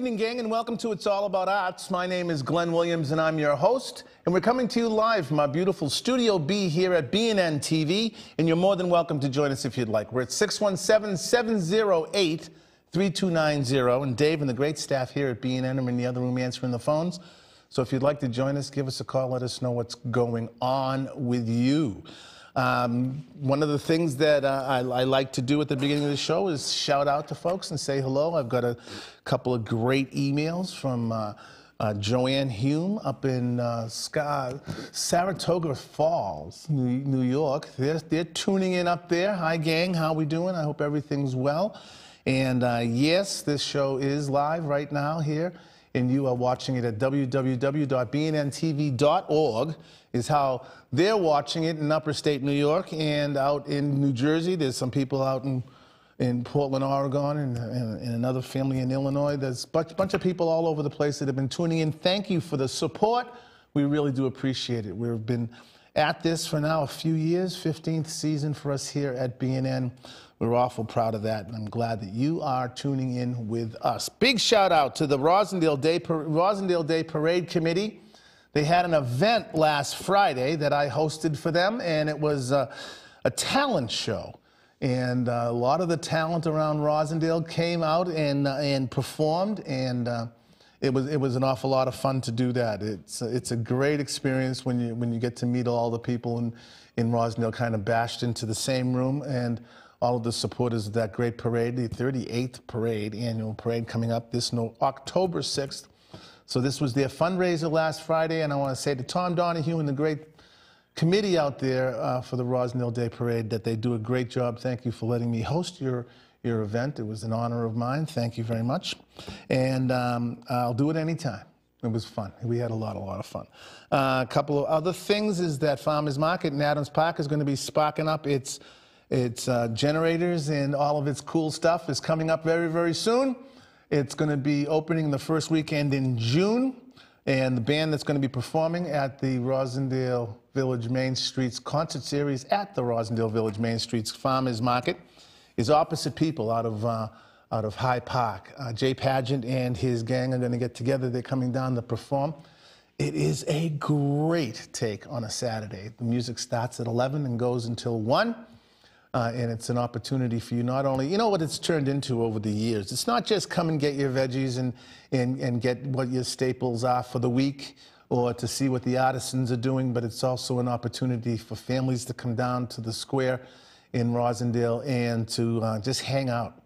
evening, gang, and welcome to It's All About Arts. My name is Glenn Williams, and I'm your host. And we're coming to you live from our beautiful Studio B here at BNN TV. And you're more than welcome to join us if you'd like. We're at 617-708-3290. And Dave and the great staff here at BNN are in the other room answering the phones. So if you'd like to join us, give us a call. Let us know what's going on with you. One of the things that I like to do at the beginning of the show is shout out to folks and say hello. I've got a couple of great emails from Joanne Hume up in Saratoga Falls, New York. They're tuning in up there. Hi, gang. How we doing? I hope everything's well. And yes, this show is live right now here, and you are watching it at www.bnntv.org is how they're watching it in upper state New York, and out in New Jersey. There's some people out in Portland, Oregon, and another family in Illinois. There's a bunch of people all over the place that have been tuning in. Thank you for the support. We really do appreciate it. We've been at this for now a few years, 15th season for us here at BNN. We're awful proud of that, and I'm glad that you are tuning in with us. Big shout out to the Rosendale Day Parade Committee. They had an event last Friday that I hosted for them, and it was a talent show. And a lot of the talent around Rosendale came out and performed, and it was an awful lot of fun to do that. It's a great experience when you get to meet all the people in Rosendale kind of bashed into the same room, and all of the supporters of that great parade, the 38th annual parade coming up this October 6th. So this was their fundraiser last Friday, and I want to say to Tom Donahue and the great committee out there for the Rosendale Day Parade that they do a great job. Thank you for letting me host your event. It was an honor of mine. Thank you very much. And I'll do it anytime. It was fun. We had a lot of fun. A couple of other things is that Farmers Market in Adams Park is going to be sparking up its generators, and all of its cool stuff is coming up very, very soon. It's going to be opening the first weekend in June, and the band that's going to be performing at the Rosendale Village Main Streets concert series at the Rosendale Village Main Streets Farmers Market is Opposite People out of High Park. Jay Pageant and his gang are going to get together. They're coming down to perform. It is a great take on a Saturday. The music starts at 11 and goes until 1. And it's an opportunity for you not only, you know what it's turned into over the years. It's not just come and get your veggies and get what your staples are for the week or to see what the artisans are doing, but it's also an opportunity for families to come down to the square in Rosendale and to just hang out.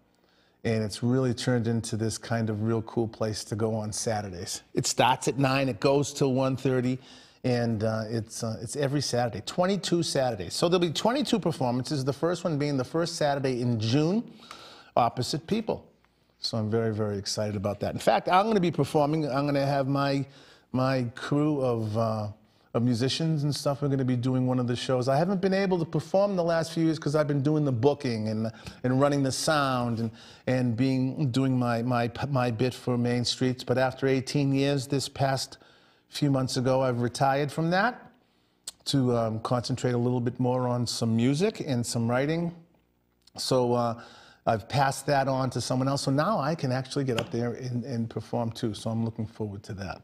And it's really turned into this kind of real cool place to go on Saturdays. It starts at 9, it goes till 1:30. And it's every Saturday, 22 Saturdays. So there'll be 22 performances, the first one being the first Saturday in June, Opposite People. So I'm very, very excited about that. In fact, I'm going to be performing. I'm going to have my crew of musicians and stuff. We're going to be doing one of the shows. I haven't been able to perform the last few years because I've been doing the booking and running the sound and doing my bit for Main Streets. But after 18 years, this past few months ago, I've retired from that to concentrate a little bit more on some music and some writing. So I've passed that on to someone else. So now I can actually get up there and perform too. So I'm looking forward to that.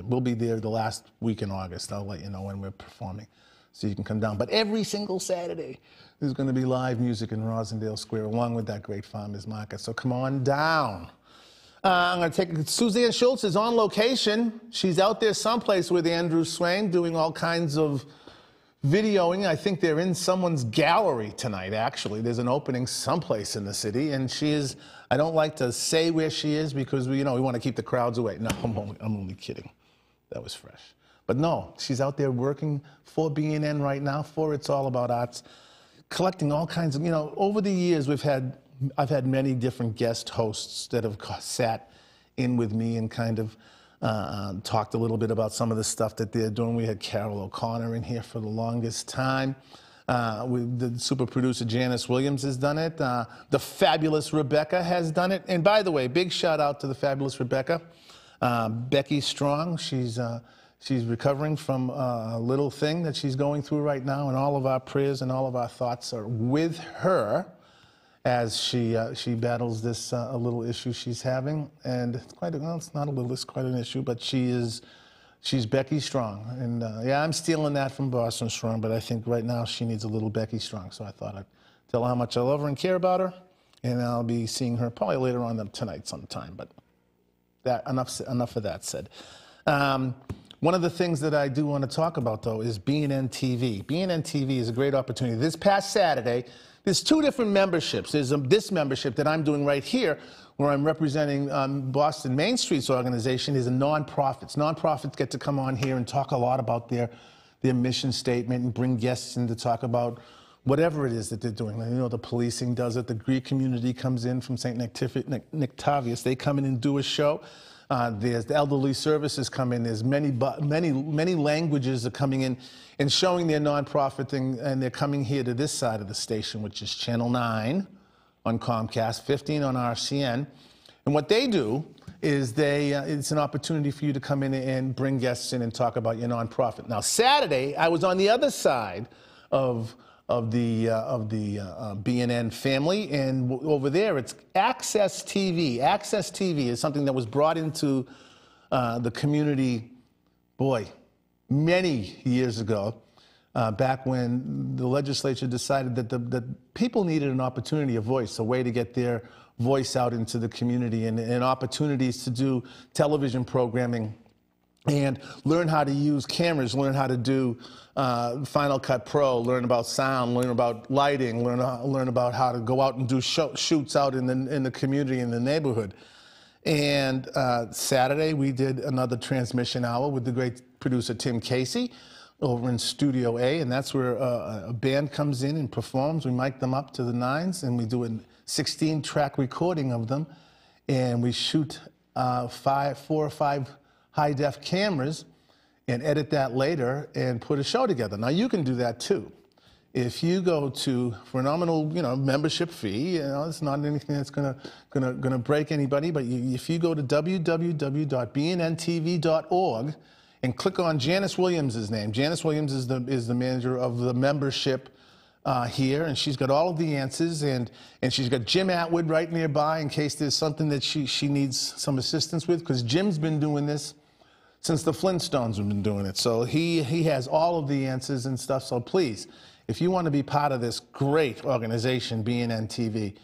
We'll be there the last week in August. I'll let you know when we're performing so you can come down. But every single Saturday, there's going to be live music in Rosendale Square along with that great farmers market. So come on down. I'm going to take Suzanne Schultz is on location. She's out there someplace with Andrew Swain doing all kinds of videoing. I think they're in someone's gallery tonight, actually. There's an opening someplace in the city, and she is, I don't like to say where she is because we want to keep the crowds away. No, I'm only kidding. That was fresh. But no, she's out there working for BNN right now, for It's All About Arts, collecting all kinds of, over the years I've had many different guest hosts that have sat in with me and kind of talked a little bit about some of the stuff that they're doing. We had Carol O'Connor in here for the longest time. The super producer Janice Williams has done it. The fabulous Rebecca has done it. And by the way, big shout out to the fabulous Rebecca. Becky Strong, she's recovering from a little thing that she's going through right now, and all of our prayers and all of our thoughts are with her. as she battles this a little issue she's having, and it's quite well, it's not a little, it's quite an issue, but she's Becky Strong, and yeah, I'm stealing that from Boston Strong, but I think right now she needs a little Becky Strong, so I thought I'd tell her how much I love her and care about her, and I'll be seeing her probably later on tonight sometime, but enough of that said. One of the things that I do want to talk about, though, is BNN TV. BNN TV is a great opportunity. This past Saturday, there's two different memberships. There's this membership that I'm doing right here, where I'm representing Boston Main Street's organization, is a nonprofits. Nonprofits get to come on here and talk a lot about their mission statement and bring guests in to talk about whatever it is that they're doing. You know, the policing does it. The Greek community comes in from St. Nictavius. They come in and do a show. There's the elderly services come in. There's many languages are coming in and showing their nonprofit thing, and they're coming here to this side of the station, which is Channel 9 on Comcast, 15 on RCN. And what they do is it's an opportunity for you to come in and bring guests in and talk about your nonprofit. Now, Saturday, I was on the other side of the BNN family, and over there it's Access TV. Access TV is something that was brought into the community, boy, many years ago, back when the legislature decided that people needed an opportunity, a voice, a way to get their voice out into the community, and opportunities to do television programming and learn how to use cameras, learn how to do Final Cut Pro, learn about sound, learn about lighting, learn about how to go out and do shoots out in the community, in the neighborhood. And Saturday, we did another transmission hour with the great producer Tim Casey over in Studio A, and that's where a band comes in and performs. We mic them up to the nines, and we do a 16-track recording of them, and we shoot 4 or 5 high-def cameras and edit that later and put a show together. Now, you can do that too. If you go to, for a nominal, membership fee, it's not anything that's gonna break anybody, but if you go to www.bnntv.org and click on Janice Williams' name. Janice Williams is the manager of the membership here, and she's got all of the answers, and she's got Jim Atwood right nearby in case there's something that she needs some assistance with, because Jim's been doing this since the Flintstones have been doing it. So he has all of the answers and stuff. So please, if you want to be part of this great organization, BNN TV,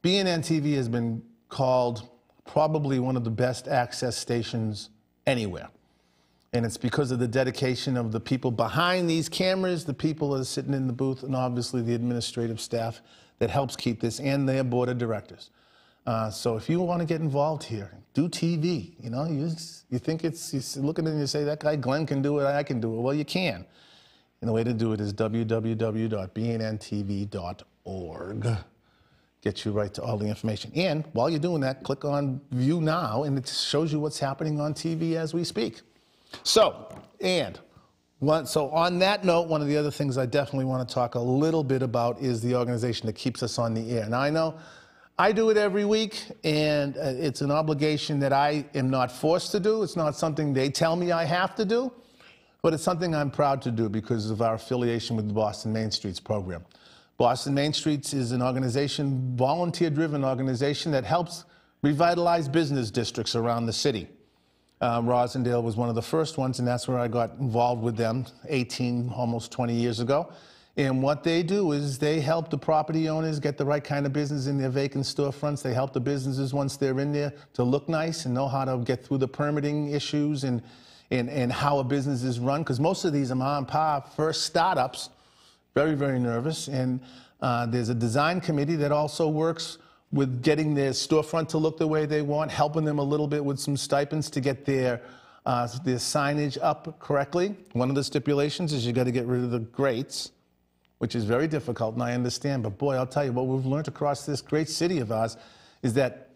BNN TV has been called probably one of the best access stations anywhere. And it's because of the dedication of the people behind these cameras, the people that are sitting in the booth, and obviously the administrative staff that helps keep this, and their board of directors. So if you want to get involved here, do TV. You think you're looking at it and you say, that guy Glenn can do it, I can do it. Well, you can. And the way to do it is www.bnntv.org. Get you right to all the information. And while you're doing that, click on View Now, and it shows you what's happening on TV as we speak. So on that note, one of the other things I definitely want to talk a little bit about is the organization that keeps us on the air. Now, I know I do it every week, and it's an obligation that I am not forced to do. It's not something they tell me I have to do, but it's something I'm proud to do because of our affiliation with the Boston Main Streets program. Boston Main Streets is an organization, volunteer-driven organization, that helps revitalize business districts around the city. Rosendale was one of the first ones, and that's where I got involved with them 18, almost 20 years ago. And what they do is they help the property owners get the right kind of business in their vacant storefronts. They help the businesses, once they're in there, to look nice and know how to get through the permitting issues and how a business is run. Because most of these are mom and pop first startups, very, very nervous. And there's a design committee that also works with getting their storefront to look the way they want, helping them a little bit with some stipends to get their signage up correctly. One of the stipulations is you got to get rid of the grates, which is very difficult, and I understand. But boy, I'll tell you, what we've learned across this great city of ours is that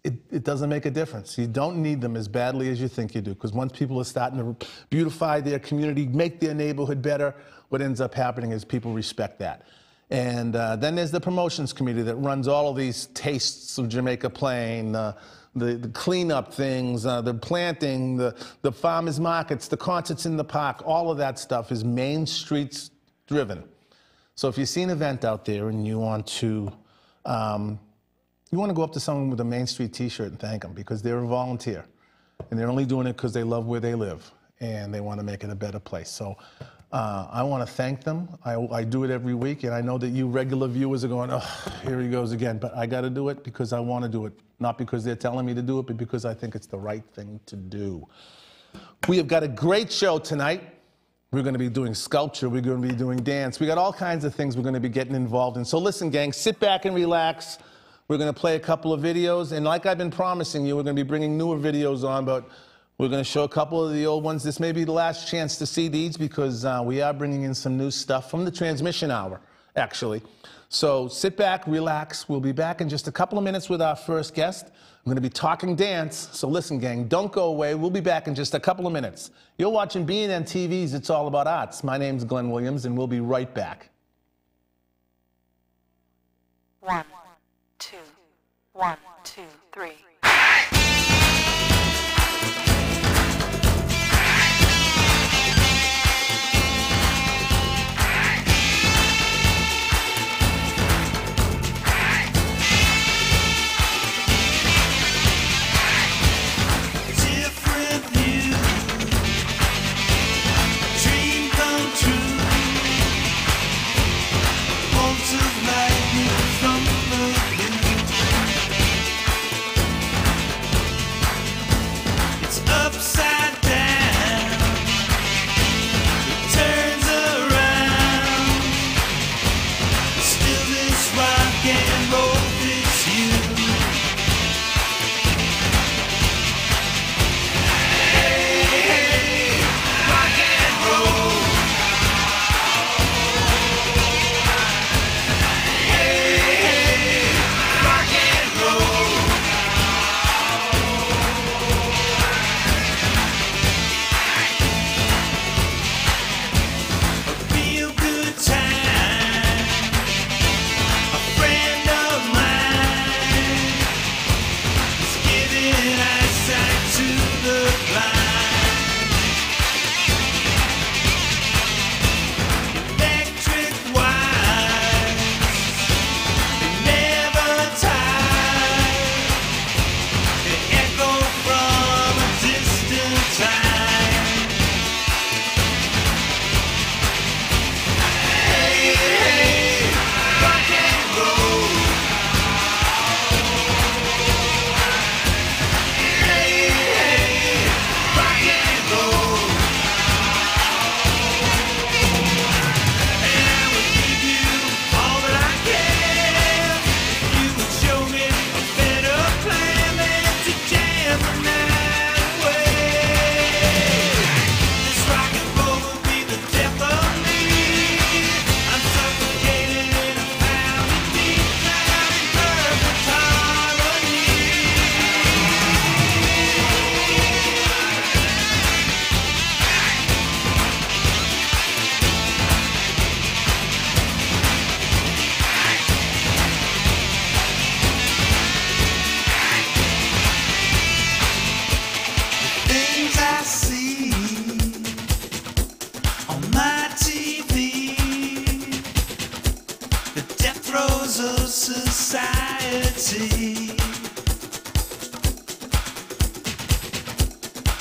it doesn't make a difference. You don't need them as badly as you think you do, because once people are starting to beautify their community, make their neighborhood better, what ends up happening is people respect that. And then there's the promotions committee that runs all of these tastes of Jamaica Plain, the cleanup things, the planting, the farmers markets, the concerts in the park. All of that stuff is Main Streets driven. So if you see an event out there and you want to you want to go up to someone with a Main Street t-shirt and thank them because they're a volunteer. And they're only doing it because they love where they live and they want to make it a better place. So I want to thank them. I do it every week, and I know that you regular viewers are going, oh, here he goes again. But I got to do it because I want to do it. Not because they're telling me to do it, but because I think it's the right thing to do. We have got a great show tonight. We're going to be doing sculpture. We're going to be doing dance. We got all kinds of things we're going to be getting involved in. So listen, gang, sit back and relax. We're going to play a couple of videos. And like I've been promising you, we're going to be bringing newer videos on, but we're going to show a couple of the old ones. This may be the last chance to see these because we are bringing in some new stuff from the transmission hour, actually. So sit back, relax. We'll be back in just a couple of minutes with our first guest. I'm going to be talking dance. So listen, gang, don't go away. We'll be back in just a couple of minutes. You're watching B&N TV's It's All About Arts. My name's Glenn Williams, and we'll be right back. 1, 2, 1, 2, 3.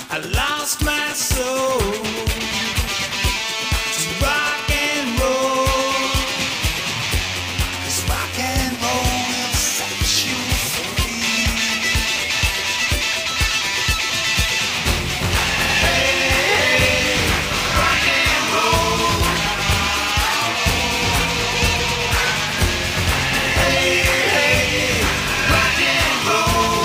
I lost my soul to rock and roll. 'Cause rock and roll will set you free. Hey, rock and roll. Hey, rock and roll.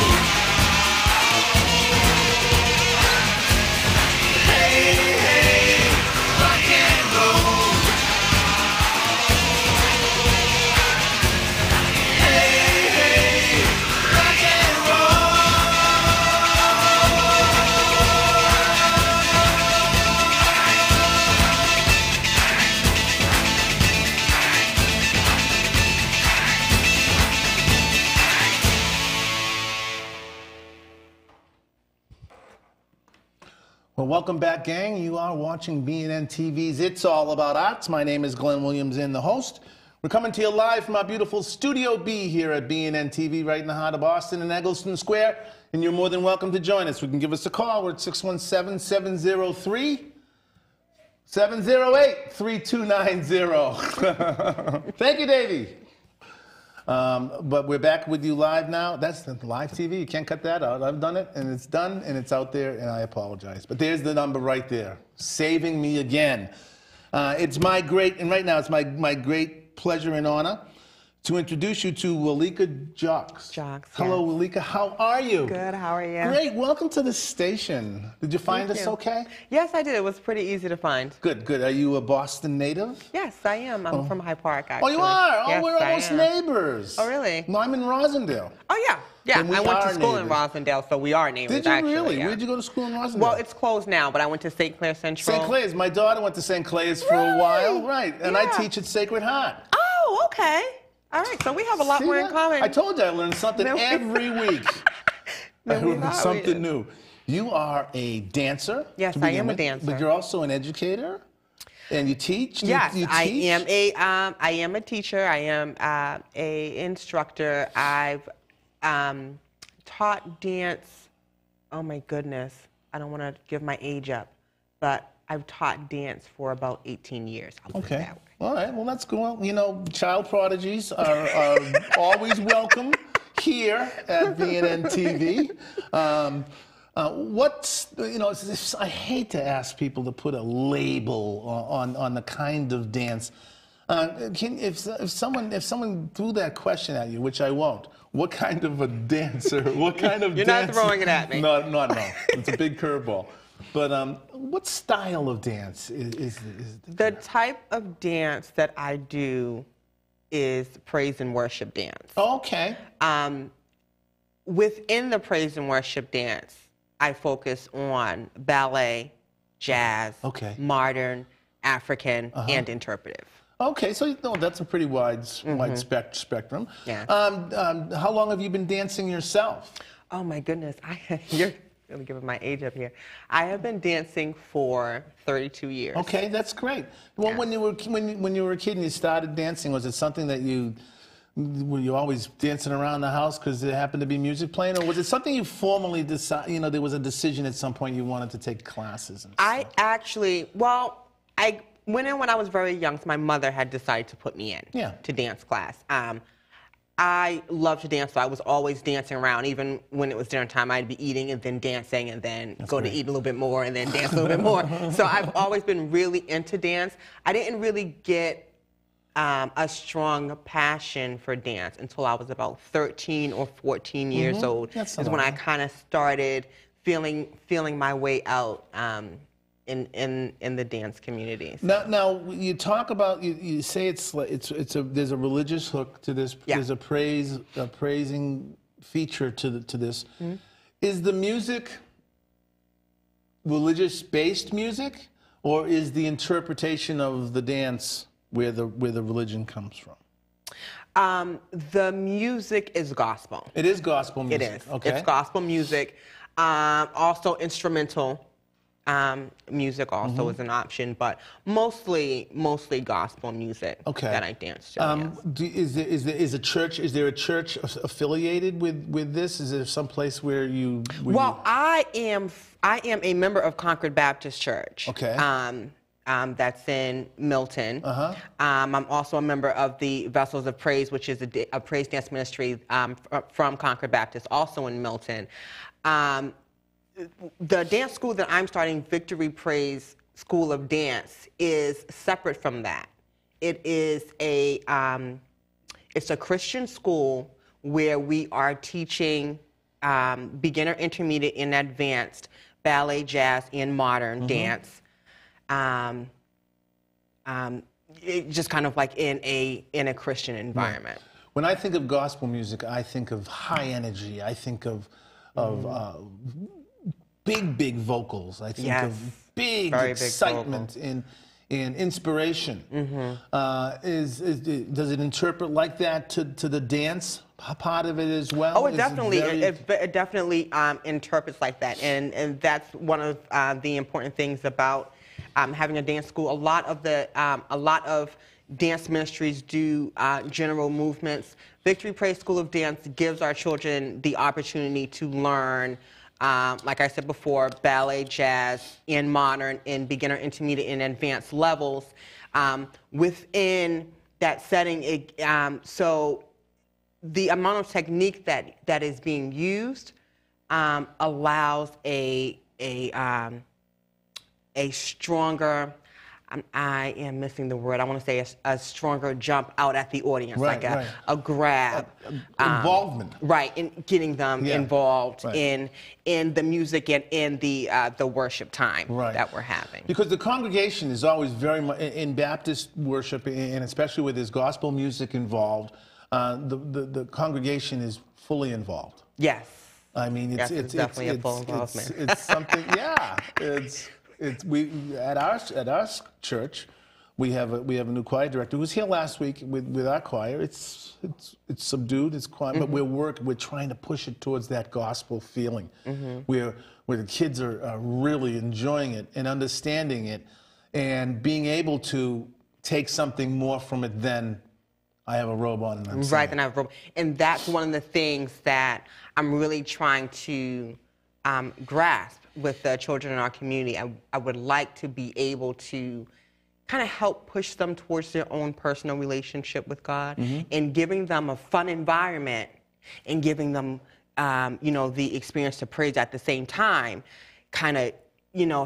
Well, welcome back, gang. You are watching B&N TV's It's All About Arts. My name is Glenn Williams, and the host. We're coming to you live from our beautiful Studio B here at BNN TV, right in the heart of Boston in Eggleston Square. And you're more than welcome to join us. We can give us a call. We're at 617-703-708-3290. Thank you, Davey. But we're back with you live now. That's the live TV. You can't cut that out. I've done it, and it's done, and it's out there, and I apologize. But there's the number right there, saving me again. It's my great, and right now it's my great pleasure and honor to introduce you to Walika Jacques. Jacques, Hello, yes. Walika. How are you? Good. How are you? Great. Welcome to the station. Did you find Thank us you. okay? Yes, I did. It was pretty easy to find. Good, good. Are you a Boston native? Yes, I am. I'm from Hyde Park, actually. Oh, you are? Yes, Oh, we're I almost am. neighbors. Oh, really? No, I'm in Rosendale. Oh, yeah. Yeah, Then we I went are to school in neighbors. Rosendale, so we are neighbors, Did you actually. really? Yeah. Where'd you go to school in Rosendale? Well, it's closed now, but I went to St. Clair Central. St. Clair's. My daughter went to St. Clair's for a while. Right. And I Yeah. teach at Sacred Heart. Oh, okay. All right, so we have a lot See more that? in common. I told you I learned something Then we- every week. I Then we learned thought we something did. new. You are a dancer. Yes, to I begin am a with, dancer. But you're also an educator, and you teach. Yes, you I teach? am a teacher. I am a instructor. I've taught dance. Oh my goodness, I don't want to give my age up, but I've taught dance for about 18 years. I'll put it Okay. that way. All right. Well, that's cool. You know, child prodigies are always welcome here at BNN TV. I hate to ask people to put a label on the kind of dance. If someone threw that question at you, which I won't, what kind of a dancer? What kind of You're dancer? not throwing it at me. No. It's a big curveball. But what style of dance is The type of dance that I do is praise and worship dance. Oh, okay. Within the praise and worship dance, I focus on ballet, jazz, Okay. modern, African, and interpretive. Okay, so that's a pretty wide spectrum. Yeah. How long have you been dancing yourself? Oh my goodness, you're really giving my age up here. I have been dancing for 32 years. Okay, that's great. Well, Yeah. when you were a kid and you started dancing, was it something that were you always dancing around the house because there happened to be music playing, or was it something you formally decided? You know, there was a decision at some point you wanted to take classes. And I went in when I was very young, so my mother had decided to put me in to dance class. I love to dance, so I was always dancing around. Even when it was dinner time, I'd be eating and then dancing and then go to eat a little bit more and then dance a little bit more. So I've always been really into dance. I didn't really get a strong passion for dance until I was about 13 or 14 years old. That's is when I kind of started feeling my way out in the dance communities. Now you talk about you say there's a religious hook to this. Yeah. There's a praising feature to this. Is the music religious based music, or is the interpretation of the dance where the religion comes from? The music is gospel. It is gospel music. It is. Okay. It's gospel music. Also instrumental music also is an option, but mostly gospel music that I dance to. Yes. Is there a church affiliated with this? Is there some place where you? Well, I am a member of Concord Baptist Church. Okay. That's in Milton. I'm also a member of the Vessels of Praise, which is a praise dance ministry from Concord Baptist, also in Milton. The dance school that I'm starting, Victory Praise School of Dance, is separate from that. It is it's a Christian school where we are teaching beginner, intermediate, and advanced ballet, jazz, and modern dance. Just kind of like in a Christian environment. When I think of gospel music, I think of high energy. I think of big vocals. I think of big Very excitement and inspiration. Does it interpret like that to the dance part of it as well? Oh, it definitely interprets like that, and that's one of the important things about having a dance school. A lot of dance ministries do general movements. Victory Praise School of Dance gives our children the opportunity to learn, like I said before, ballet, jazz, and modern, in beginner, intermediate, and advanced levels. Within that setting, so the amount of technique that is being used allows a stronger, I am missing the word, I want to say a stronger jump out at the audience, right, like a grab. Involvement. Right, in getting them involved right. in the music and in the worship time that we're having. Because the congregation is always very much, in Baptist worship, and especially with this gospel music involved, the congregation is fully involved. Yes. I mean, it's definitely a full involvement. It's something, yeah. We at our church, we have a new choir director who was here last week with our choir. It's subdued, it's quiet, but we're trying to push it towards that gospel feeling, where the kids are really enjoying it and understanding it, and being able to take something more from it than I have a robe on and I'm singing. Right, and I have a robe. And that's one of the things that I'm really trying to grasp with the children in our community. I would like to be able to kind of help push them towards their own personal relationship with God, and giving them a fun environment and giving them, the experience to praise at the same time, kind of,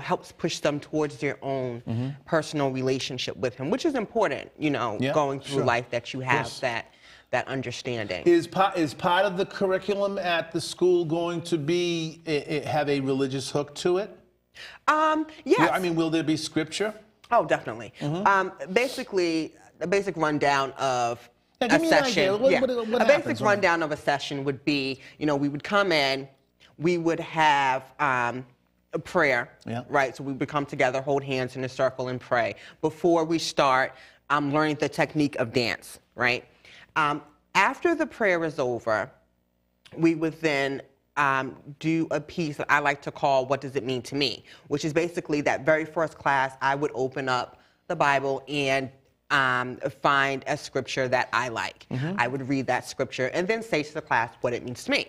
helps push them towards their own personal relationship with Him, which is important, going through life, that you have that understanding. Is part of the curriculum at the school going to be have a religious hook to it? Yes. I mean, will there be scripture? Oh, definitely. Basically, a basic rundown of give me an idea. What a basic rundown of a session would be, we would come in, we would have a prayer, right? So we would come together, hold hands in a circle, and pray. Before we start learning the technique of dance, right? After the prayer is over, we would then do a piece that I like to call "What Does It Mean to Me?" which is basically that very first class. I would open up the Bible and find a scripture that I like. I would read that scripture and then say to the class what it means to me.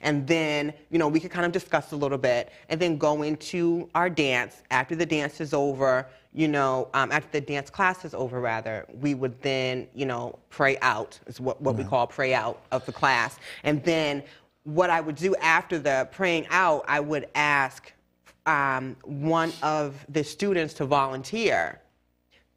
And then, we could kind of discuss a little bit and then go into our dance. After the dance is over, after the dance class is over, rather, we would then, pray out, is what we call pray out of the class. And then what I would do after the praying out, I would ask one of the students to volunteer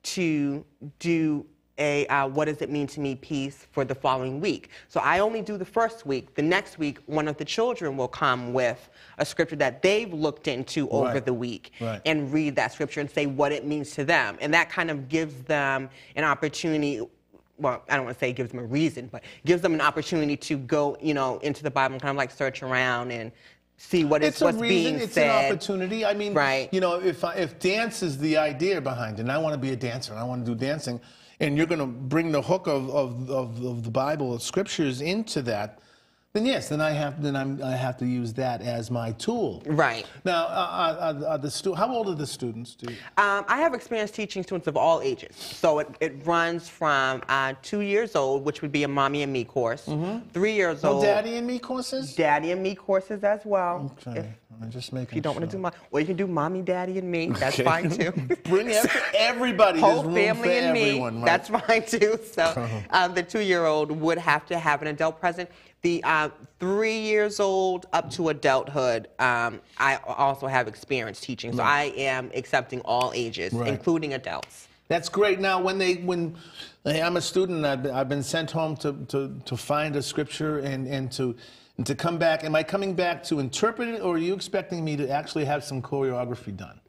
to do a "What Does It Mean to Me" piece for the following week. So I only do the first week. The next week, one of the children will come with a scripture that they've looked into over the week and read that scripture and say what it means to them. And that kind of gives them an opportunity, well, I don't want to say it gives them a reason, but gives them an opportunity to go, into the Bible and kind of like search around and see what's being said. It's an opportunity. I mean, if dance is the idea behind it, and I want to be a dancer, and I want to do dancing, and you're going to bring the hook of the Bible, of scriptures into that, then yes, then I have to use that as my tool. Right. Now, how old are the students? I have experience teaching students of all ages. So it runs from 2 years old, which would be a Mommy and Me course. 3 years old. Daddy and Me courses? Daddy and Me courses as well. Okay. I'm just making If you don't want to do you can do Mommy, Daddy, and Me. That's fine too. Bring everybody. Whole There's room family for and everyone, me. Right? That's fine too. So the 2-year-old would have to have an adult present. The 3 years old up to adulthood, I also have experience teaching. So I am accepting all ages, including adults. That's great. Now, when I'm a student, I've been sent home to find a scripture and to come back. Am I coming back to interpret it, or are you expecting me to actually have some choreography done?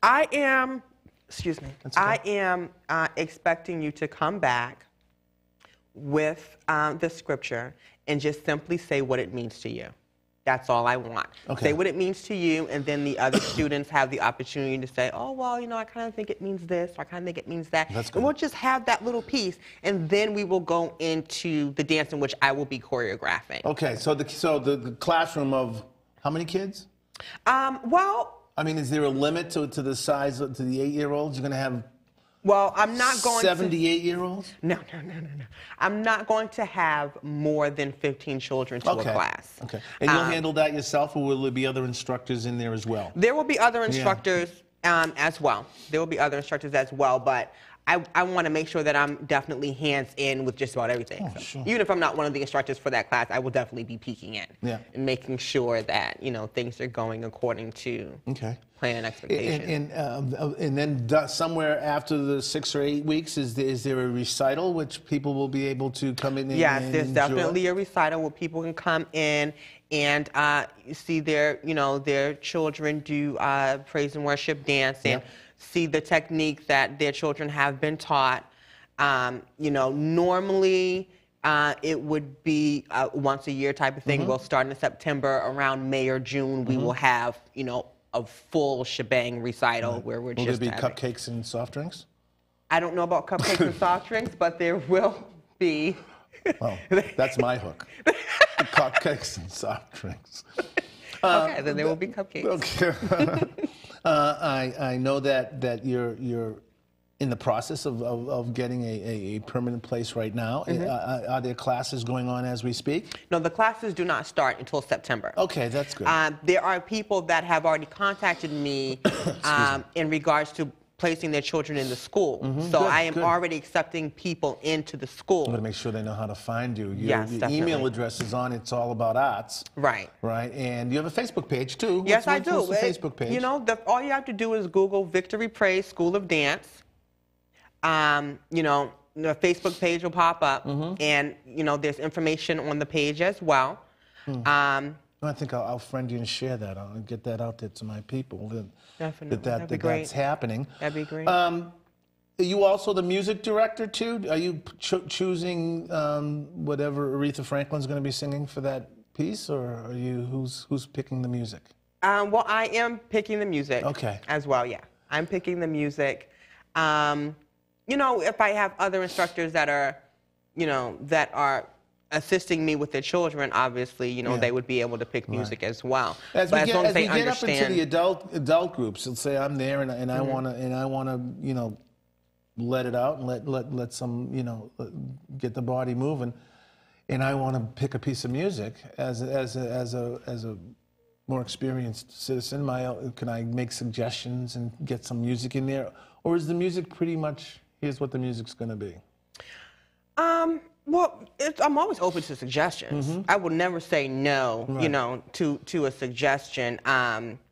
I am, excuse me, That's okay. I am expecting you to come back with the scripture and just simply say what it means to you. That's all I want. Okay. Say what it means to you, and then the other students have the opportunity to say, oh, well, I kind of think it means this, or I kind of think it means that. That's good. And we'll just have that little piece, and then we will go into the dance in which I will be choreographing. Okay, so the classroom of how many kids? Well, I mean, is there a limit to the size to the 8-year-olds? You're going to have Well, I'm not going 78-year-olds? No. I'm not going to have more than 15 children to a class. Okay. And you'll handle that yourself, or will there be other instructors in there as well? There will be other instructors as well. There will be other instructors as well, but I want to make sure that I'm definitely hands-in with just about everything. Oh, sure. Even if I'm not one of the instructors for that class, I will definitely be peeking in and making sure that, you know, things are going according to plan and expectation. And then somewhere after the 6 or 8 weeks, is there a recital which people will be able to come in and Yes, there's enjoy? definitely a recital where people can come in and see their, you know, their children do praise and worship dance and see the technique that their children have been taught. You know, normally it would be once a year type of thing. We'll start in September. Around May or June, we will have, you know, a full shebang recital where we're will just there be cupcakes and soft drinks? I don't know about cupcakes and soft drinks, but there will be. Well, that's my hook. Cupcakes and soft drinks. Okay, then there will be cupcakes. Okay. I know that you're in the process of getting a permanent place right now. Are there classes going on as we speak? No, the classes do not start until September. Okay, that's good. There are people that have already contacted me in regards to placing their children in the school. So I am already accepting people into the school. I'm going to make sure they know how to find you. Yes, your definitely. email address is on It's All About Arts. Right. Right. And you have a Facebook page, too. Yes, I do. What's the Facebook page? You know, all you have to do is Google Victory Praise School of Dance. You know, the Facebook page will pop up, and, you know, there's information on the page as well. I think I'll friend you and share that. I'll get that out there to my people. Definitely. That'd be great. That's happening. That'd be great. Are you also the music director, too? Are you choosing whatever Aretha Franklin's going to be singing for that piece, or are you who's picking the music? Well, I am picking the music as well, yeah. I'm picking the music. You know, if I have other instructors that are, you know, that are assisting me with their children, obviously, you know, they would be able to pick music as well. As we get up into the adult groups, let's say I'm there and I want to you know, let it out and let some, you know, get the body moving, and I want to pick a piece of music as a more experienced citizen. Can I make suggestions and get some music in there, or is the music pretty much here's what the music's going to be? Well, I'm always open to suggestions. I will never say no, you know, to a suggestion.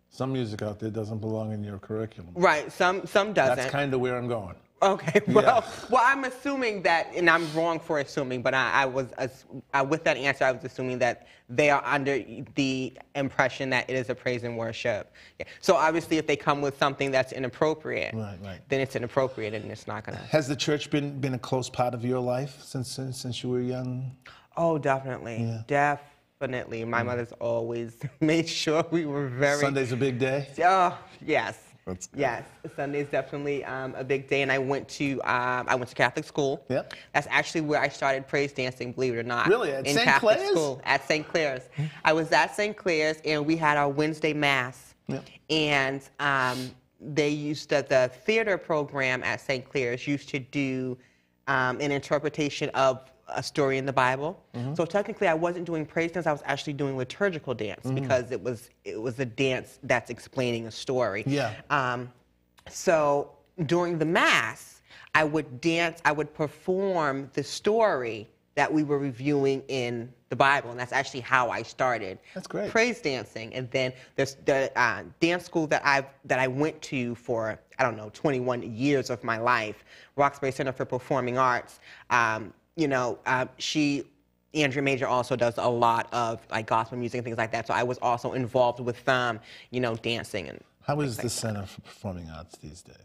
Some music out there doesn't belong in your curriculum. Right, some doesn't. That's kind of where I'm going. Okay, well, I'm assuming that, and I'm wrong for assuming, but with that answer, I was assuming that they are under the impression that it is a praise and worship. So obviously, if they come with something that's inappropriate, then it's inappropriate, and it's not gonna. Has the church been a close part of your life since you were young? Oh, definitely, definitely. My mother's always made sure we were very. Sunday's a big day. Oh, yes. Yes, Sunday's definitely a big day, and I went to Catholic school. Yep. That's actually where I started praise dancing, believe it or not. Really, at St. Catholic Clair's? School at St. Clair's. I was at St. Clair's, and we had our Wednesday mass. Yep. And they used the theater program at St. Clair's used to do an interpretation of a story in the Bible. So technically I wasn't doing praise dance, I was actually doing liturgical dance because it was a dance that's explaining a story. So during the Mass, I would perform the story that we were reviewing in the Bible, and that's actually how I started praise dancing. And then there's the dance school that I went to for, I don't know, 21 years of my life, Roxbury Center for Performing Arts. You know, Andrea Major also does a lot of like gospel music and things like that. So I was also involved with you know, dancing and. How is the Center for Performing Arts these days?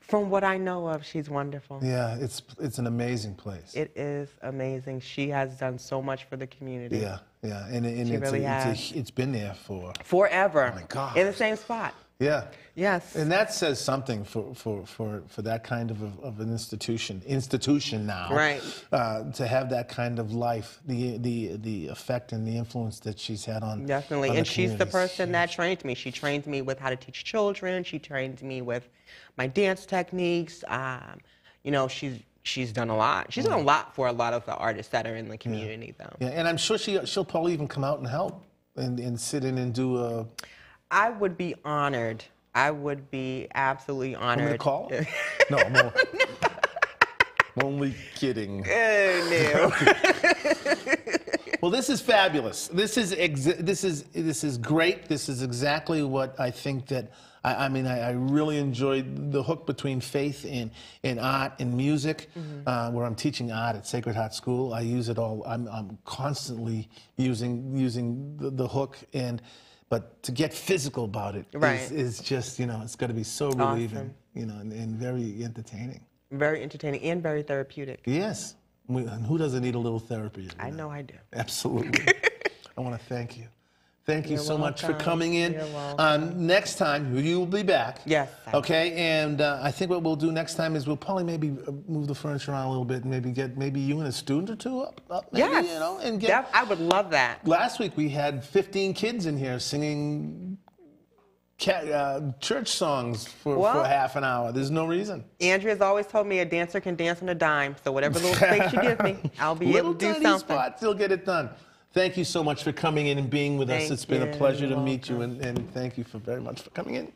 From what I know of, she's wonderful. Yeah, it's an amazing place. It is amazing. She has done so much for the community. Yeah, and she really has. It's been there for forever. Oh my God. In the same spot. Yeah. Yes. And that says something for that kind of an institution now. Right. To have that kind of life, the effect and the influence that she's had on Definitely. on And the she's the community. person that trained me. She trained me with how to teach children. She trained me with my dance techniques. You know, she's done a lot. She's done a lot for a lot of the artists that are in the community, though. Yeah, and I'm sure she'll probably even come out and help and sit in and do a. I would be honored. I would be absolutely honored. Want me to call? No, I'm only kidding. No. Well, this is fabulous. This is great. This is exactly what I think that. I mean, I really enjoyed the hook between faith and art and music, where I'm teaching art at Sacred Heart School. I use it all. I'm constantly using the hook, but to get physical about it is just, you know, it's got to be so relieving, Awesome. you know, and very entertaining. Very entertaining and very therapeutic. Yes. And who doesn't need a little therapy? I know I do. Absolutely. I want to thank you. Thank you You're so much for welcome. coming in. You're welcome. Next time, you will be back. Yes, I will. Okay, and I think what we'll do next time is we'll probably maybe move the furniture around a little bit and maybe get you and a student or two up maybe, Yes. you know, and get. I would love that. Last week we had 15 kids in here singing church songs for half an hour. There's no reason. Andrea's always told me a dancer can dance on a dime, so whatever little space you give me, I'll be able to do tiny something. spots, you'll get it done. Thank you so much for coming in and being with us. Thank It's been a you. pleasure to You're meet you, and thank you very much for coming in.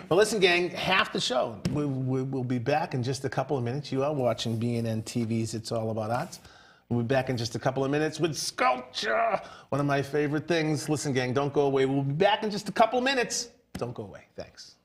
Well, listen, gang, half the show. We'll be back in just a couple of minutes. You are watching BNN TV's It's All About Arts. We'll be back in just a couple of minutes with sculpture, one of my favorite things. Listen, gang, don't go away. We'll be back in just a couple of minutes. Don't go away. Thanks.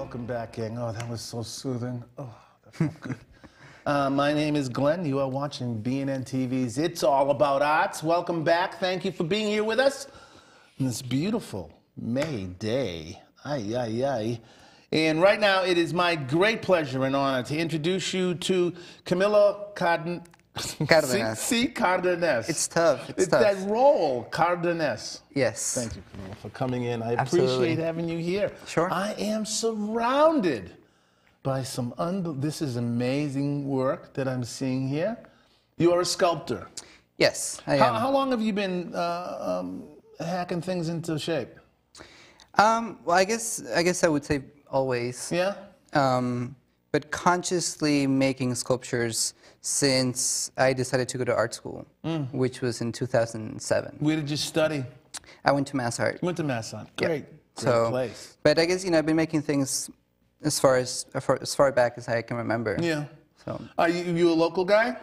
Welcome back, gang. Oh, that was so soothing. Oh, that felt good. My name is Glenn. You are watching BNN TV's It's All About Arts. Welcome back. Thank you for being here with us on this beautiful May day. Ay, ay, ay. And right now, it is my great pleasure and honor to introduce you to Camilo Cardenas. Cardenas. It's tough. It's tough. That role, Cardenas. Yes. Thank you, Camilo, for coming in. I Absolutely. appreciate having you here. Sure. I am surrounded by some this is amazing work that I'm seeing here. You are a sculptor. Yes, I am. How long have you been hacking things into shape? Well, I guess I would say always. Yeah. But consciously making sculptures since I decided to go to art school, which was in 2007. Where did you study? I went to Mass Art. You went to Mass Art. Yep. Great place. But I guess I've been making things as far back as I can remember. Yeah. So. Are you a local guy?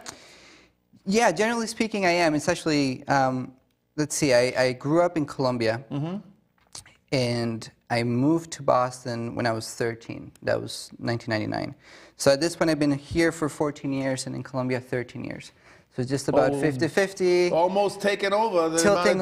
Yeah, generally speaking, I am. It's actually, let's see, I grew up in Colombia, and I moved to Boston when I was 13. That was 1999. So at this point, I've been here for 14 years, and in Colombia, 13 years. So it's just about 50-50. Almost taken over. Tilting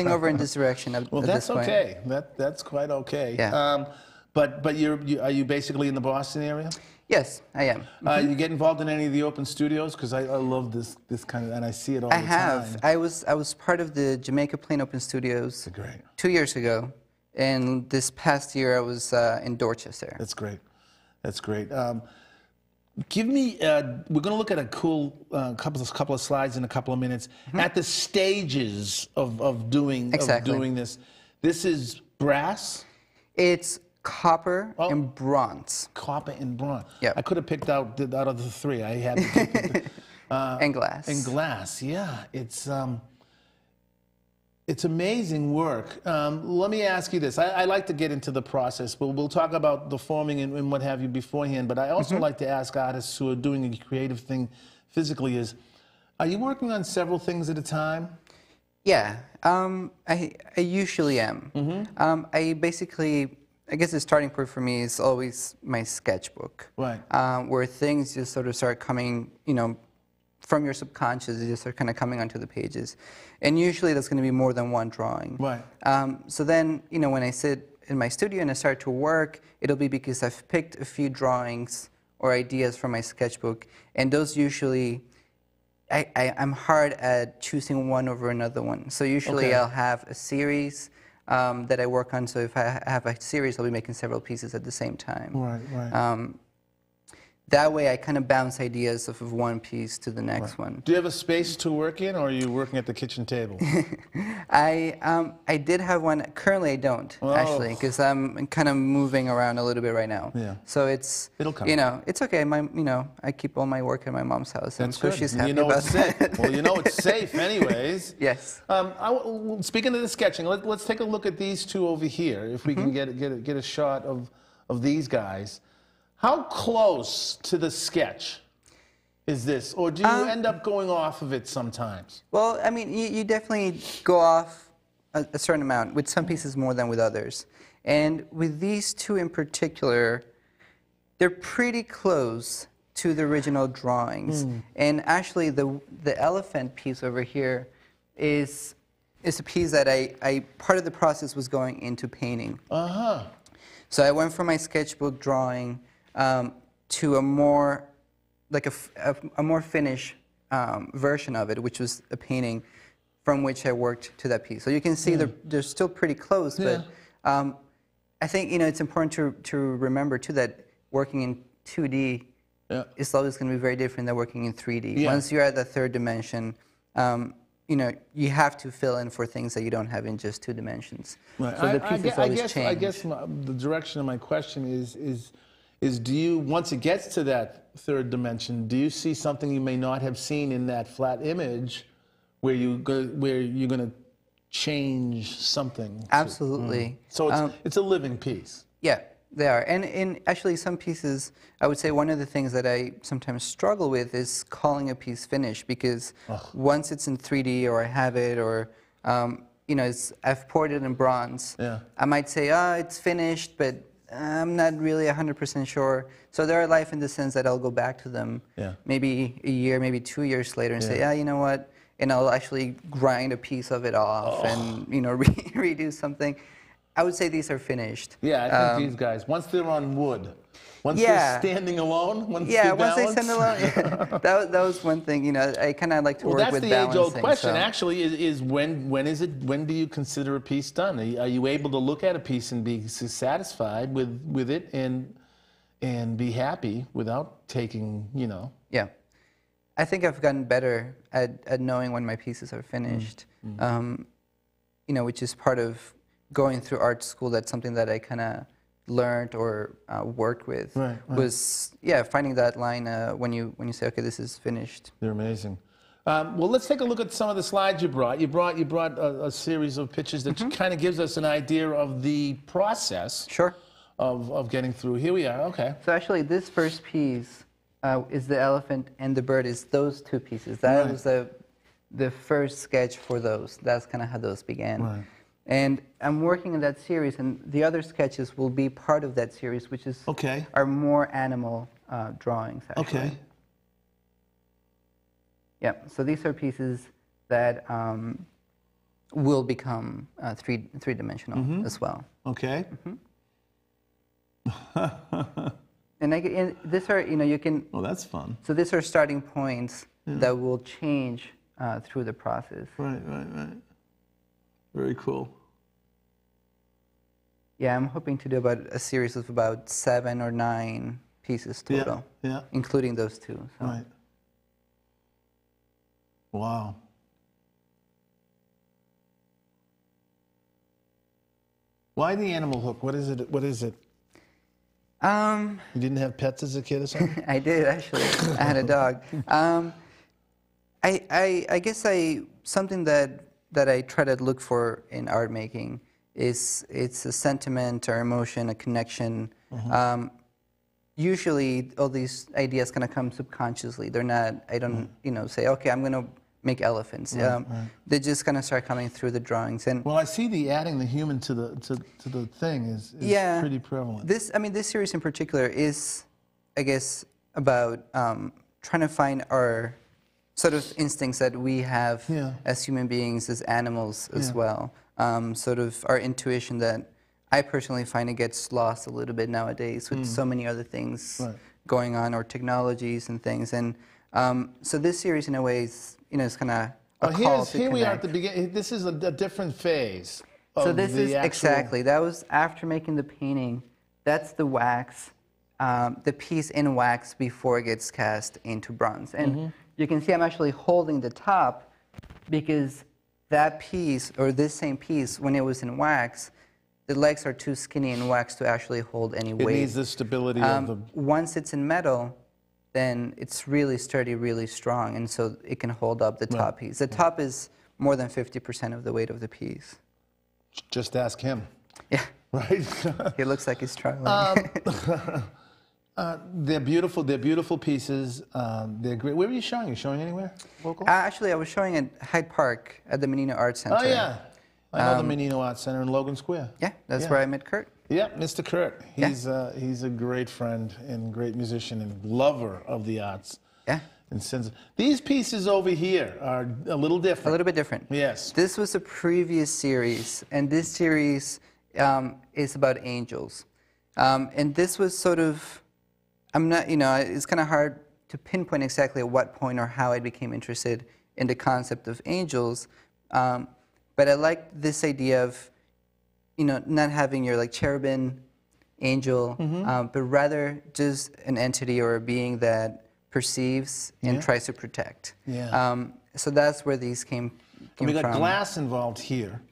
over in this direction. Well, that's okay. That's quite okay. Yeah. But are you basically in the Boston area? Yes, I am. You get involved in any of the open studios? Because I love this kind of, and I see it all the time. I have. I was part of the Jamaica Plain Open Studios. That's great. 2 years ago, and this past year I was in Dorchester. That's great. That's great. Give me. We're going to look at a cool couple of slides in a couple of minutes. At the stages of doing this. This is brass. It's copper and bronze. Copper and bronze. Yeah. I could have picked out of the three. I had to pick and glass. And glass. Yeah. It's amazing work. Let me ask you this. I like to get into the process, but we'll talk about the forming and what have you beforehand. But I also like to ask artists who are doing a creative thing physically are you working on several things at a time? Yeah, I usually am. I guess the starting point for me is always my sketchbook. Right. Where things just sort of start coming, from your subconscious, they just start kind of coming onto the pages. And usually that's going to be more than one drawing. Right. So then, when I sit in my studio and I start to work, it'll be because I've picked a few drawings or ideas from my sketchbook, and those usually, I'm hard at choosing one over another one. So usually I'll have a series that I work on. So if I have a series, I'll be making several pieces at the same time. Right. That way I kind of bounce ideas off of one piece to the next one. Do you have a space to work in, or are you working at the kitchen table? I did have one. Currently I don't, actually, because I'm kind of moving around a little bit right now. Yeah. So it'll come. It's okay. I keep all my work at my mom's house. That's good. She's happy about it's safe. Well, it's safe anyways. Yes. Speaking of the sketching, let's take a look at these two over here. If we can get a shot of these guys. How close to the sketch is this? Or do you end up going off of it sometimes? Well, I mean, you definitely go off a certain amount, with some pieces more than with others. And with these two in particular, they're pretty close to the original drawings. And actually, the elephant piece over here is a piece that part of the process was going into painting. So I went from my sketchbook drawing to a more a more finished version of it, which was a painting from which I worked to that piece. So you can see they're still pretty close, but I think it's important to remember too that working in 2D is always going to be very different than working in 3D. Once you're at the third dimension, you have to fill in for things that you don't have in just 2 dimensions. Right. So the pieces always change. I guess the direction of my question is do you, once it gets to that third dimension, do you see something you may not have seen in that flat image where you're going to change something? Absolutely. So it's a living piece. Yeah, they are. And actually some pieces, I would say one of the things that I sometimes struggle with is calling a piece finished, because once it's in 3D or I have it, or I've poured it in bronze, I might say, it's finished, but I'm not really 100% sure. So they're alive in the sense that I'll go back to them maybe a year, maybe 2 years later and say, yeah, you know what? And I'll actually grind a piece of it off and, you know, redo something. I would say these are finished. Yeah, I think these guys, once they're on wood, once they're standing alone, once they stand alone, that was one thing. You know, I kind of like to work with balancing. That's the age-old question, actually, is when do you consider a piece done? Are you able to look at a piece and be satisfied with it and be happy without taking, you know? Yeah. I think I've gotten better at knowing when my pieces are finished, you know, which is part of going through art school. That's something that I kind of learned or worked with was finding that line when you say, okay, this is finished. They're amazing. Well, let's take a look at some of the slides you brought. You brought a series of pictures that kind of gives us an idea of the process of getting through. Here we are. Okay. So actually, this first piece is the elephant, and the bird is those two pieces. That was the first sketch for those. That's kind of how those began. Right. And I'm working in that series, and the other sketches will be part of that series, which is are more animal drawings, actually. Okay. Yeah, so these are pieces that will become three-dimensional as well. Okay. And these are, you know, you can... Oh, that's fun. So these are starting points that will change through the process. Right. Very cool. Yeah, I'm hoping to do about a series of about 7 or 9 pieces total, including those two. So. Right. Wow. Why the animal hook? What is it? What is it? You didn't have pets as a kid or something? I did, actually. I had a dog. I guess something that I try to look for in art making is it's a sentiment or emotion, a connection. Usually all these ideas kind of come subconsciously. They're not, I don't, you know, say, okay, I'm going to make elephants. They just kind of start coming through the drawings. And well, I see adding the human to the thing is pretty prevalent. This series in particular is, I guess, about trying to find our sort of instincts that we have as human beings, as animals as well. Sort of our intuition that I personally find it gets lost a little bit nowadays with so many other things going on, or technologies and things. And so this series, in a way, is, you know, it's kind of a call to here we are at the beginning. This is a different phase. So this is exactly, that was after making the painting. That's the wax, the piece in wax before it gets cast into bronze. And you can see I'm actually holding the top because that piece, or this same piece, when it was in wax, the legs are too skinny in wax to actually hold any weight. It needs the stability of the... Once it's in metal, then it's really sturdy, really strong, and so it can hold up the top piece. The top is more than 50% of the weight of the piece. Just ask him. Yeah. Right? He looks like he's struggling. They're beautiful. They're beautiful pieces. They're great. Where were you showing? Are you showing anywhere local? Actually, I was showing at Hyde Park at the Menino Art Center. Oh, yeah. I know the Menino Art Center in Logan Square. Yeah, that's where I met Kurt. Yeah, Mr. Kurt. He's a great friend and great musician and lover of the arts. Yeah. And since these pieces over here are a little different. A little bit different. Yes. This was a previous series, and this series is about angels. And this was sort of, I'm not, you know, it's kind of hard to pinpoint exactly at what point or how I became interested in the concept of angels. But I liked this idea of, you know, not having your like cherubim angel, but rather just an entity or a being that perceives and tries to protect. So that's where these came from. We got glass involved here.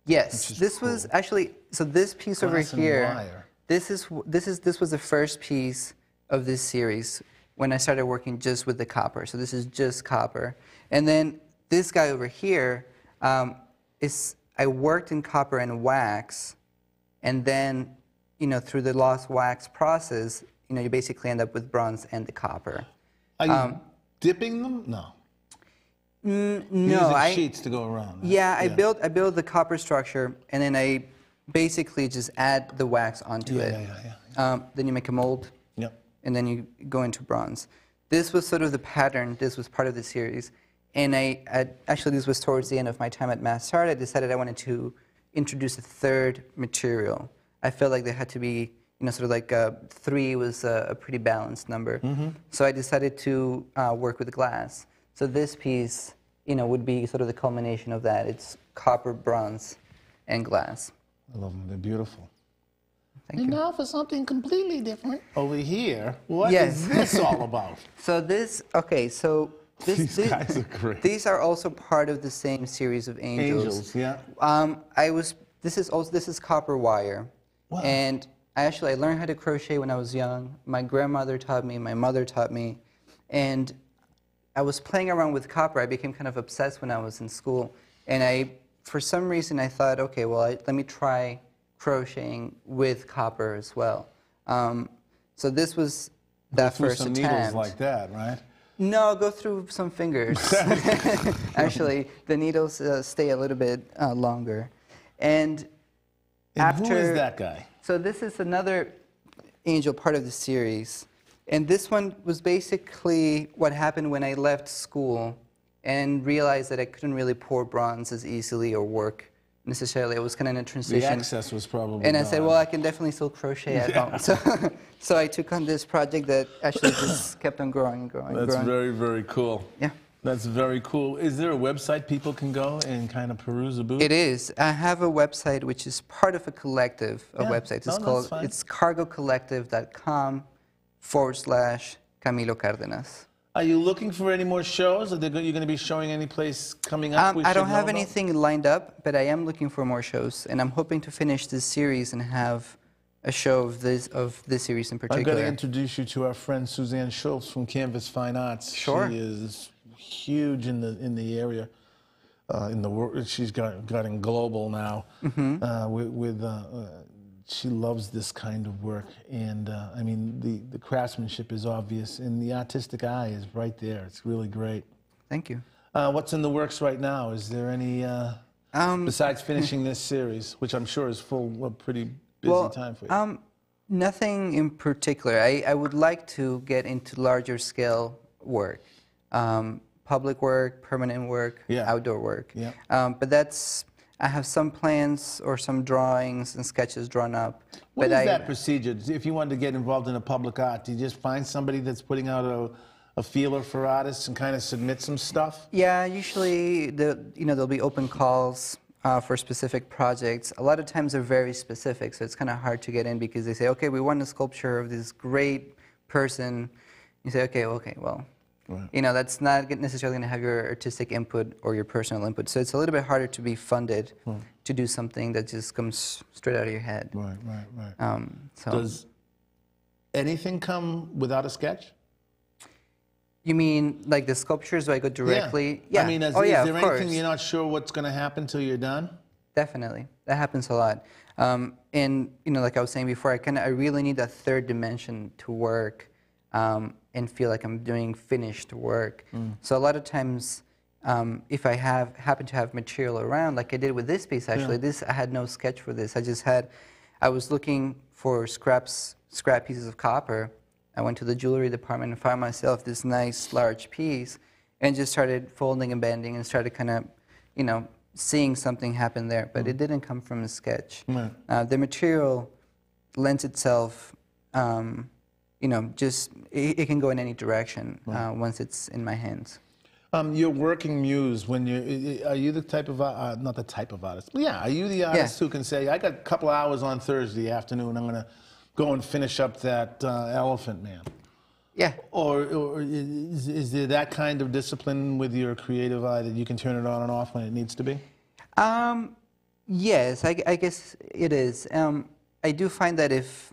Yes, this was actually, so this piece over here, this was the first piece of this series when I started working just with the copper. So this is just copper. And then this guy over here I worked in copper and wax, and then, you know, through the lost wax process, you know, you basically end up with bronze and the copper. Are you dipping them? No. No, using sheets to go around. Yeah, I built the copper structure, and then I basically just add the wax onto it. Then you make a mold, and then you go into bronze. This was sort of the pattern. This was part of the series. And actually, this was towards the end of my time at Mass Art. I decided I wanted to introduce a third material. I felt like there had to be, sort of like 3 was a pretty balanced number. So I decided to work with glass. So this piece, would be sort of the culmination of that. It's copper, bronze, and glass. I love them. They're beautiful. Thank you. Now for something completely different. Over here, what is this all about? So this, these guys are great. These are also part of the same series of angels. This is copper wire. Wow. And I learned how to crochet when I was young. My grandmother taught me, my mother taught me. And I was playing around with copper. I became kind of obsessed when I was in school. And for some reason, I thought, okay, well, let me try crocheting with copper as well. So this was that first attempt. Needles like that, right? No, go through some fingers. Actually, the needles stay a little bit longer. And who is that guy? So this is another angel part of the series. And this one was basically what happened when I left school and realized that I couldn't really pour bronze as easily or work necessarily. I was kind of in a transition. The access was probably And I said, well, I can definitely still crochet at home. So I took on this project that actually just kept on growing and growing. That's very, very cool. Yeah. That's very cool. Is there a website people can go and kind of peruse a booth? It is. I have a website which is part of a collective of websites. It's cargocollective.com/Camilo Cardenas. Are you looking for any more shows? Are you going to be showing any place coming up? I don't have anything lined up, but I am looking for more shows, and I'm hoping to finish this series and have a show of this series in particular. I'm going to introduce you to our friend Suzanne Schultz from Canvas Fine Arts. Sure. She is huge in the area, in the world. She's gotten global now. She loves this kind of work, and I mean the craftsmanship is obvious, and the artistic eye is right there. It's really great. Thank you. What's in the works right now? Is there any besides finishing this series, which I'm sure is full of pretty busy time for you? Nothing in particular. I would like to get into larger scale work, public work, permanent work, outdoor work. But I have some plans or some drawings and sketches drawn up. What is that procedure? If you wanted to get involved in a public art, do you just find somebody that's putting out a feeler for artists and kind of submit some stuff? Yeah, usually there'll be open calls for specific projects. A lot of times they're very specific, so it's kind of hard to get in because they say, okay, we want a sculpture of this great person. You say, okay, well. Right. That's not necessarily going to have your artistic input or your personal input. So it's a little bit harder to be funded to do something that just comes straight out of your head. Right. Does anything come without a sketch? You mean like the sculptures? Do I go directly? Yeah. I mean, is there anything you're not sure what's going to happen till you're done? Definitely. That happens a lot. And, like I was saying before, I really need that third dimension to work. And feel like I'm doing finished work. So a lot of times, if I happen to have material around, like I did with this piece actually, I had no sketch for this. I was looking for scrap pieces of copper. I went to the jewelry department and found myself this nice large piece and just started folding and bending and started kind of, seeing something happen there. But it didn't come from a sketch. The material lends itself it can go in any direction once it's in my hands. Your working muse, are you the type of, not the type of artist, but are you the artist who can say, I got a couple hours on Thursday afternoon, I'm going to go and finish up that Elephant Man? Yeah. Or is there that kind of discipline with your creative eye that you can turn it on and off when it needs to be? Yes, I guess it is. I do find that if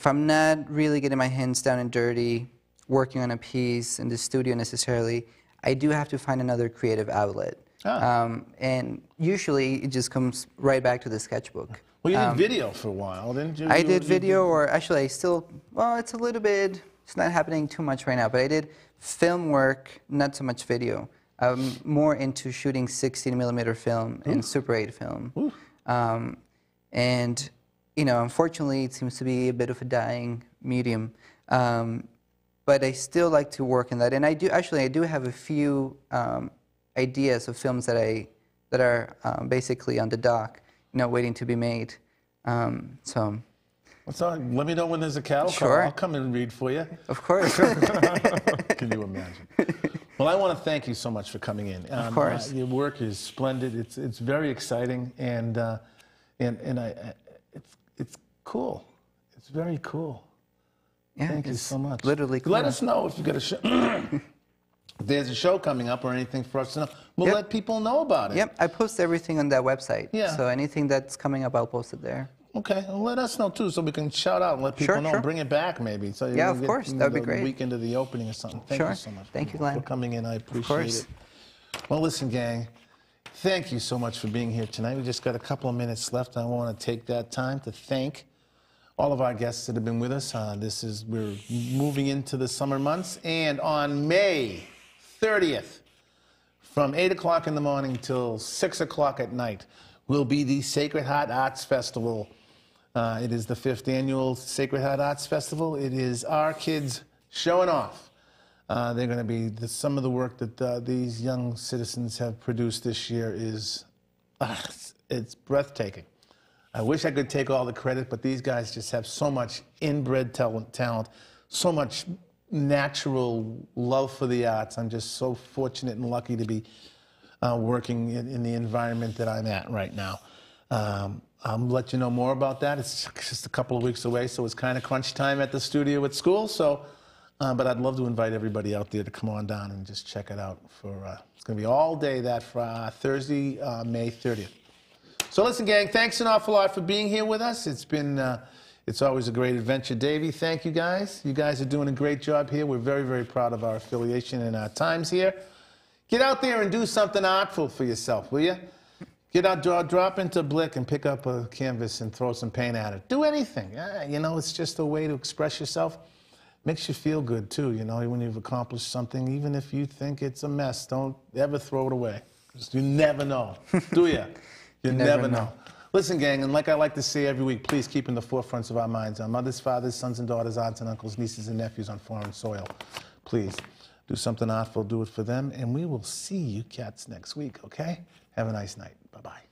I'm not really getting my hands down and dirty, working on a piece in the studio necessarily, I do have to find another creative outlet. And usually it just comes right back to the sketchbook. Well, you did video for a while, didn't you? I did video, or actually I still, it's a little bit, it's not happening too much right now, but I did film work, not so much video. I'm more into shooting 16mm film and Super 8 film. And, you know, unfortunately, it seems to be a bit of a dying medium. But I still like to work in that. And I do have a few ideas of films that are basically on the dock, you know, waiting to be made. So. Let me know when there's a cattle call. Sure. I'll come and read for you. Of course. Can you imagine? Well, I want to thank you so much for coming in. Of course. Your work is splendid. It's very exciting, and it's cool. It's very cool. Yeah, Thank you so much. Literally cool. Let us know if you got a show. There's a show coming up or anything for us to know. We'll let people know about it. Yep, I post everything on that website. Yeah. So anything that's coming up, I'll post it there. Okay, well, let us know too, so we can shout out and let people know. Sure. Bring it back, maybe. So Yeah, of course. That would be great. The weekend of the opening or something. Thank you so much. Thank you, Glenn. For coming in, I appreciate course. it. Well, listen, gang. Thank you so much for being here tonight. We just got a couple of minutes left. I want to take that time to thank all of our guests that have been with us. We're moving into the summer months, and on May 30th, from 8 o'clock in the morning till 6 o'clock at night, will be the Sacred Heart Arts Festival. It is the 5th annual Sacred Heart Arts Festival. It is our kids showing off. They're going to be some of the work that these young citizens have produced this year is it's breathtaking. I wish I could take all the credit, but these guys just have so much inbred talent, so much natural love for the arts. I'm just so fortunate and lucky to be working in the environment that I'm at right now. I'll let you know more about that. It's just a couple of weeks away, so it's kind of crunch time at the studio at school. So, but I'd love to invite everybody out there to come on down and just check it out. It's going to be all day that Thursday, May 30th. So listen, gang, thanks an awful lot for being here with us. It's always a great adventure. Davey, thank you guys. You guys are doing a great job here. We're very, very proud of our affiliation and our times here. Get out there and do something artful for yourself, will you? Get out, drop into Blick and pick up a canvas and throw some paint at it. Do anything. You know, it's just a way to express yourself. Makes you feel good, too, you know, when you've accomplished something. Even if you think it's a mess, don't ever throw it away. 'Cause you never know, do you? You never know. Listen, gang, and like I like to say every week, please keep in the forefronts of our minds our mothers, fathers, sons and daughters, aunts and uncles, nieces and nephews on foreign soil. Please do something artful, do it for them, and we will see you cats next week, okay? Have a nice night. Bye-bye.